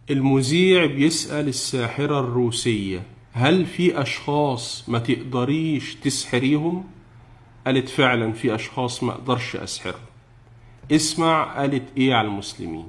المذيع بيسأل الساحرة الروسية: هل في أشخاص ما تقدريش تسحريهم؟ قالت: فعلا في أشخاص ما أقدرش أسحرهم. اسمع قالت إيه على المسلمين.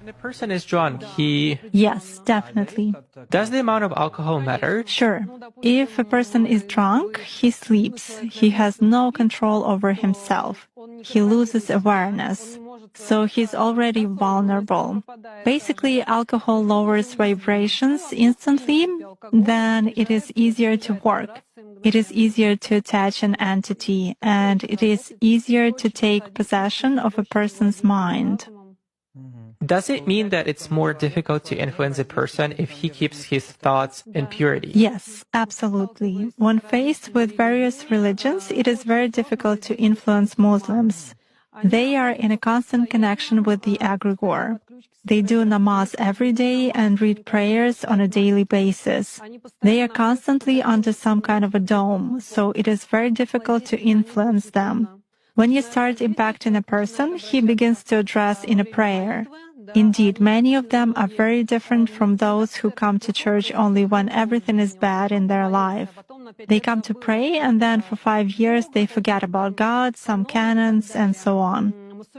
When a person is drunk, he... Yes, definitely. Does the amount of alcohol matter? Sure. If a person is drunk, he sleeps. He has no control over himself. He loses awareness. So he's already vulnerable. Basically, alcohol lowers vibrations instantly, then it is easier to work. It is easier to attach an entity, and it is easier to take possession of a person's mind. Does it mean that it's more difficult to influence a person if he keeps his thoughts in purity? Yes, absolutely. When faced with various religions, it is very difficult to influence Muslims. They are in a constant connection with the egregore. They do namaz every day and read prayers on a daily basis. They are constantly under some kind of a dome, so it is very difficult to influence them. When you start impacting a person, he begins to address in a prayer. Indeed, many of them are very different from those who come to church only when everything is bad in their life. They come to pray, and then for 5 years they forget about God, some canons, and so on.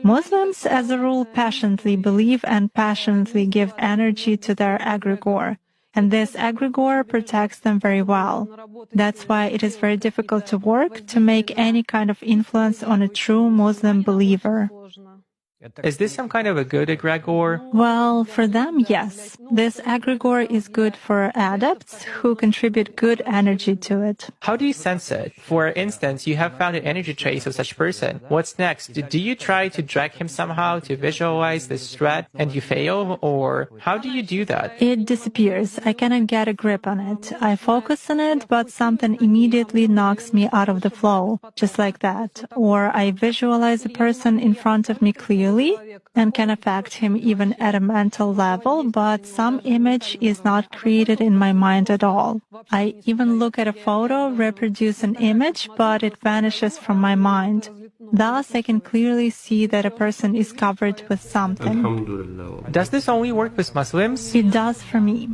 Muslims, as a rule, passionately believe and passionately give energy to their egregore, and this egregore protects them very well. That's why it is very difficult to work to make any kind of influence on a true Muslim believer. Is this some kind of a good egregore? Well, for them, yes. This egregore is good for adepts who contribute good energy to it. How do you sense it? For instance, you have found an energy trace of such person. What's next? Do you try to drag him somehow to visualize this threat and you fail? Or how do you do that? It disappears. I cannot get a grip on it. I focus on it, but something immediately knocks me out of the flow, just like that. Or I visualize a person in front of me clearly and can affect him even at a mental level, but some image is not created in my mind at all. I even look at a photo, reproduce an image, but it vanishes from my mind. Thus, I can clearly see that a person is covered with something. Alhamdulillah. Does this only work with Muslims? It does for me.